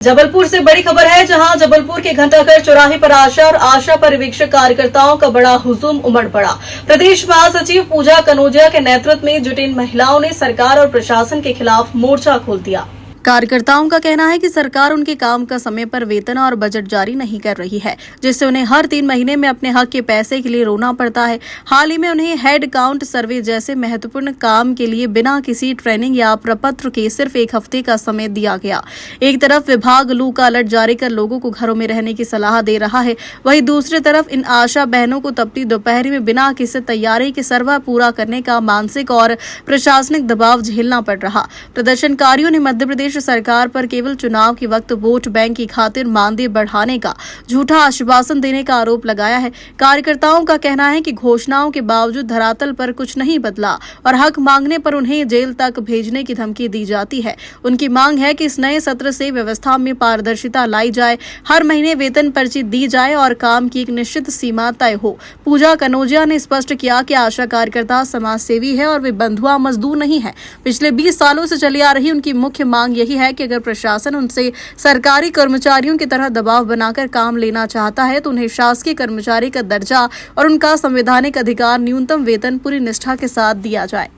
जबलपुर से बड़ी खबर है, जहां जबलपुर के घंटाघर चौराहे पर आशा और आशा परिवीक्षक कार्यकर्ताओं का बड़ा हुजूम उमड़ पड़ा। प्रदेश महासचिव पूजा कनौजिया के नेतृत्व में जुटी इन महिलाओं ने सरकार और प्रशासन के खिलाफ मोर्चा खोल दिया। कार्यकर्ताओं का कहना है कि सरकार उनके काम का समय पर वेतन और बजट जारी नहीं कर रही है, जिससे उन्हें हर 3 महीने में अपने हक के पैसे के लिए रोना पड़ता है। हाल ही में उन्हें हेड काउंट सर्वे जैसे महत्वपूर्ण काम के लिए बिना किसी ट्रेनिंग या प्रपत्र के सिर्फ 1 हफ्ते का समय दिया गया। एक तरफ विभाग लू का अलर्ट जारी कर लोगों को घरों में रहने की सलाह दे रहा है, वहीं दूसरी तरफ इन आशा बहनों को तपती दोपहर में बिना किसी तैयारी के सर्वा पूरा करने का मानसिक और प्रशासनिक दबाव झेलना पड़ रहा। प्रदर्शनकारियों ने मध्य प्रदेश सरकार पर केवल चुनाव के वक्त वोट बैंक की खातिर मानदेय बढ़ाने का झूठा आश्वासन देने का आरोप लगाया है। कार्यकर्ताओं का कहना है कि घोषणाओं के बावजूद धरातल पर कुछ नहीं बदला और हक मांगने पर उन्हें जेल तक भेजने की धमकी दी जाती है। उनकी मांग है कि इस नए सत्र से व्यवस्था में पारदर्शिता लाई जाए, हर महीने वेतन पर्ची दी जाए और काम की एक निश्चित सीमा तय हो। पूजा कनौजिया ने स्पष्ट किया कि आशा कार्यकर्ता समाज सेवी है और वे बंधुआ मजदूर नहीं है। पिछले 20 सालों से चली आ रही उनकी मुख्य मांग यही है कि अगर प्रशासन उनसे सरकारी कर्मचारियों की तरह दबाव बनाकर काम लेना चाहता है तो उन्हें शासकीय कर्मचारी का दर्जा और उनका संवैधानिक अधिकार न्यूनतम वेतन पूरी निष्ठा के साथ दिया जाए।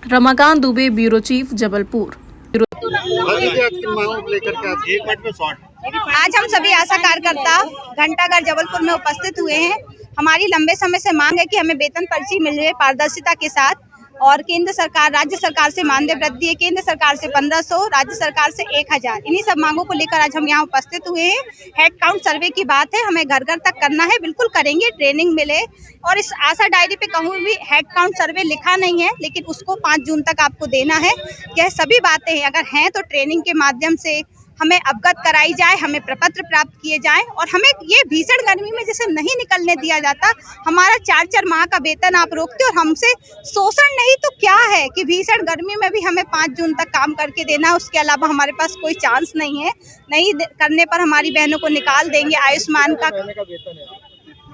Ramakant Dubey, bureau chief, Jabalpur. आज हम सभी आशा कार्यकर्ता घंटाघर जबलपुर में उपस्थित हुए हैं। हमारी लंबे समय से मांग है कि हमें वेतन पर्ची मिल जाए पारदर्शिता के साथ, और केंद्र सरकार, राज्य सरकार से मानदेय वृद्धि है, केंद्र सरकार से 1500, राज्य सरकार से 1000। इन्हीं सब मांगों को लेकर आज हम यहाँ उपस्थित हुए हैं। हेड काउंट सर्वे की बात है, हमें घर घर तक करना है, बिल्कुल करेंगे, ट्रेनिंग मिले। और इस आशा डायरी पे कहूँ भी हेड काउंट सर्वे लिखा नहीं है, लेकिन उसको 5 जून तक आपको देना है। यह सभी बातें हैं, अगर हैं तो ट्रेनिंग के माध्यम से हमें अवगत कराई जाए, हमें प्रपत्र प्राप्त किए जाएं, और हमें ये भीषण गर्मी में जैसे नहीं निकलने दिया जाता। हमारा 4-4 माह का वेतन आप रोकते और हमसे शोषण नहीं तो क्या है कि भीषण गर्मी में भी हमें 5 जून तक काम करके देना। उसके अलावा हमारे पास कोई चांस नहीं है, नहीं करने पर हमारी बहनों को निकाल देंगे। आयुष्मान का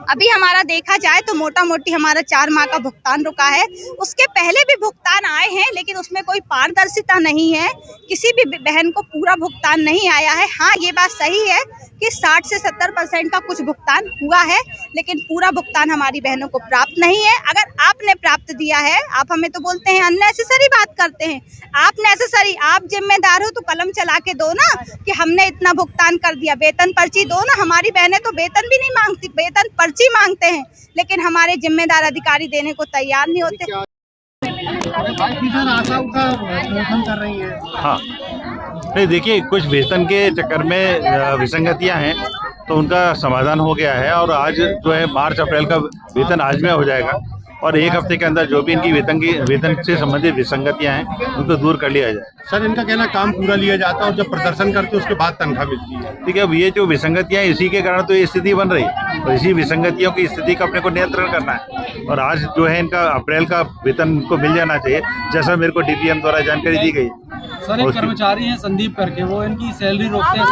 अभी हमारा देखा जाए तो मोटा मोटी हमारा 4 माह का भुगतान रुका है। उसके पहले भी भुगतान आए हैं, लेकिन उसमें कोई पारदर्शिता नहीं है, किसी भी बहन को पूरा भुगतान नहीं आया है। हाँ, ये बात सही है कि 60 से 70% का कुछ भुगतान हुआ है, लेकिन पूरा भुगतान हमारी बहनों को प्राप्त नहीं है। अगर आपने प्राप्त दिया है, आप हमें तो बोलते हैं अननेसेसरी बात करते हैं। आप नेसेसरी, आप जिम्मेदार हो तो कलम चला के दो ना कि हमने इतना भुगतान कर दिया, वेतन पर्ची दो ना। हमारी बहनें तो वेतन भी नहीं मांगती, वेतन पर्ची मांगते हैं, लेकिन हमारे जिम्मेदार अधिकारी देने को तैयार नहीं होते। कर रही है। हाँ, नहीं देखिए, कुछ वेतन के चक्कर में विसंगतियां हैं, तो उनका समाधान हो गया है और आज जो है मार्च अप्रैल का वेतन आज में हो जाएगा और 1 हफ्ते के अंदर जो भी इनकी वेतन से संबंधित विसंगतियां हैं उनको दूर कर लिया जाए। सर, इनका कहना काम पूरा लिया जाता है और जब प्रदर्शन करते उसके बाद तनख्वाह मिलती है। ठीक है, अब ये जो विसंगतियां हैं इसी के कारण तो ये स्थिति बन रही है, और इसी विसंगतियों की स्थिति का अपने को नियंत्रण करना है। और आज जो है इनका अप्रैल का वेतन को मिल जाना चाहिए, जैसा मेरे को डीपीएम द्वारा जानकारी दी गई। सर, एक कर्मचारी हैं संदीप करके, वो इनकी सैलरी रोकते हैं।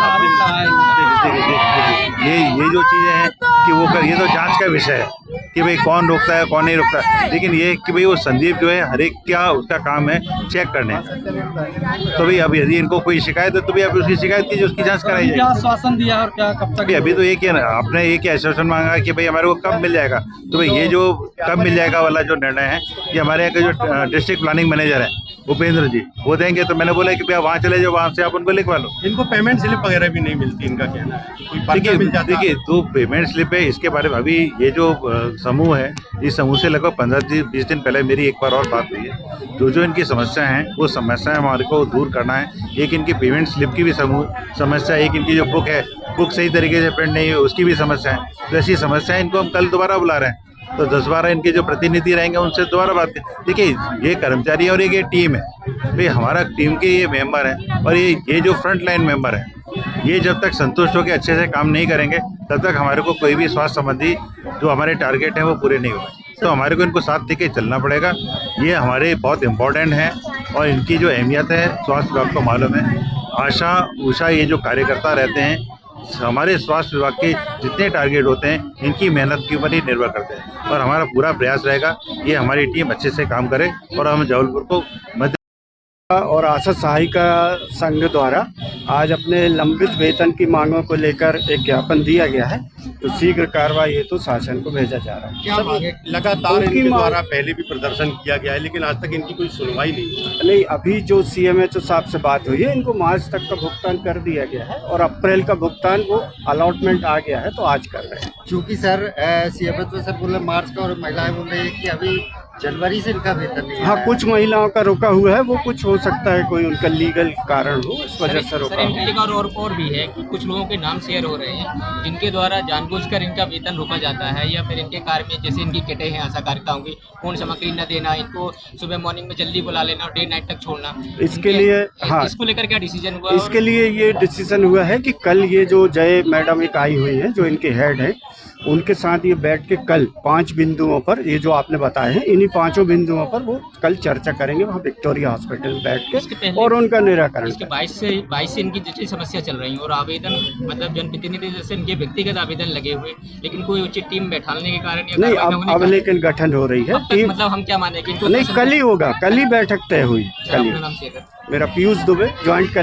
ये जो चीजें हैं कि वो ये तो जांच का विषय है कि भाई कौन रोकता है कौन नहीं रोकता है, लेकिन ये कि भाई वो संदीप जो है हर एक क्या उसका काम है चेक करने। तो भाई अब यदि इनको कोई शिकायत है तो भी आप उसकी शिकायत कीजिए, उसकी जांच कराई जाए। क्या आश्वासन दिया और क्या कब तक? अभी तो एक ही आपने एक ही आश्वासन मांगा कि भाई हमारे को कब मिल जाएगा। तो भाई ये जो कब मिल जाएगा वाला जो निर्णय है ये हमारे यहाँ के जो डिस्ट्रिक्ट प्लानिंग मैनेजर है उपेंद्र जी वो देंगे। तो मैंने बोला कि भैया वहाँ चले जाओ, वहाँ से आप उनको लिखवा लो। इनको पेमेंट स्लिप वगैरह भी नहीं मिलती, इनका कहना है। देखिए, तो पेमेंट स्लिप है, इसके बारे में अभी ये जो समूह है, इस समूह से लगभग 15-20 दिन पहले मेरी एक बार और बात हुई है। जो इनकी समस्या है वो समस्याएं हमारे को दूर करना है। एक इनकी पेमेंट स्लिप की भी समस्या, एक इनकी जो बुक सही तरीके से प्रिंट नहीं है उसकी भी समस्या है। तो ऐसी समस्या इनको हम कल दोबारा बुला रहे हैं, तो 10-12 इनके जो प्रतिनिधि रहेंगे उनसे दोबारा बात करें। देखिए, ये कर्मचारी और ये टीम है, भाई हमारा टीम के ये मेंबर हैं और ये जो फ्रंट लाइन मेंबर हैं, ये जब तक संतुष्ट होकर अच्छे से काम नहीं करेंगे तब तक हमारे को कोई भी स्वास्थ्य संबंधी जो हमारे टारगेट हैं वो पूरे नहीं होंगे। तो हमारे को इनको साथ लेके चलना पड़ेगा, ये हमारे बहुत इम्पोर्टेंट है और इनकी जो अहमियत है स्वास्थ्य विभाग को मालूम है। आशा उषा ये जो कार्यकर्ता रहते हैं, हमारे स्वास्थ्य विभाग के जितने टारगेट होते हैं इनकी मेहनत के ऊपर ही निर्भर करते हैं और हमारा पूरा प्रयास रहेगा ये हमारी टीम अच्छे से काम करे और हम जबलपुर को मध्य और आशा सहायिका संघ द्वारा आज अपने लंबित वेतन की मांगों को लेकर एक ज्ञापन दिया गया है, तो शीघ्र कार्रवाई हेतु शासन को भेजा जा रहा है। क्या मांगे? लगातार इनके द्वारा पहले भी प्रदर्शन किया गया है, लेकिन आज तक इनकी कोई सुनवाई नहीं हुई। नहीं, अभी जो CMHO साहब से बात हुई है, इनको मार्च तक का भुगतान कर दिया गया है और अप्रैल का भुगतान वो अलॉटमेंट आ गया है, तो आज कर रहे हैं। क्योंकि सर CMHO सर बोले मार्च का और महिलाएं बोल रही है कि अभी जनवरी से इनका वेतन नहीं हाँ, कुछ महिलाओं का रुका हुआ है, वो कुछ हो सकता है कोई उनका लीगल कारण हो, इस वजह से रुका सर, हुआ है। एक और भी है कि कुछ लोगों के नाम शेयर हो रहे हैं जिनके द्वारा जानबूझकर इनका वेतन रोका जाता है, या फिर इनके कार्य में जैसे इनकी किटें हैं आशा कार्यकर्ताओं की, पूर्ण सामग्री न देना, इनको सुबह मॉर्निंग में जल्दी बुला लेना और डे नाइट तक छोड़ना। इसके लिए हाँ, इसको लेकर क्या डिसीजन हुआ? इसके लिए ये डिसीजन हुआ है कि कल ये जो जय मैडम एक आई हुई है, जो इनके हेड है, उनके साथ ये बैठ के कल 5 बिंदुओं पर, ये जो आपने बताए हैं, इन्हीं 5 बिंदुओं पर वो कल चर्चा करेंगे वहाँ विक्टोरिया हॉस्पिटल में बैठ के, और उनका निराकरण इसके 22 से इनकी जितनी समस्या चल रही है और आवेदन मतलब जनप्रतिनिधि जैसे इनके व्यक्तिगत आवेदन लगे हुए, लेकिन कोई उचित टीम बैठाने के कारण या नहीं, कार्रवाई न होने अब के लेकिन गठन हो रही है कारण- टीम। मतलब हम क्या माने कि इनको नहीं, कल ही होगा, कल ही बैठक तय हुई, सर, कल ही। अपना नाम शेयर करें। मेरा पीयूष दुबे, ज्वाइंट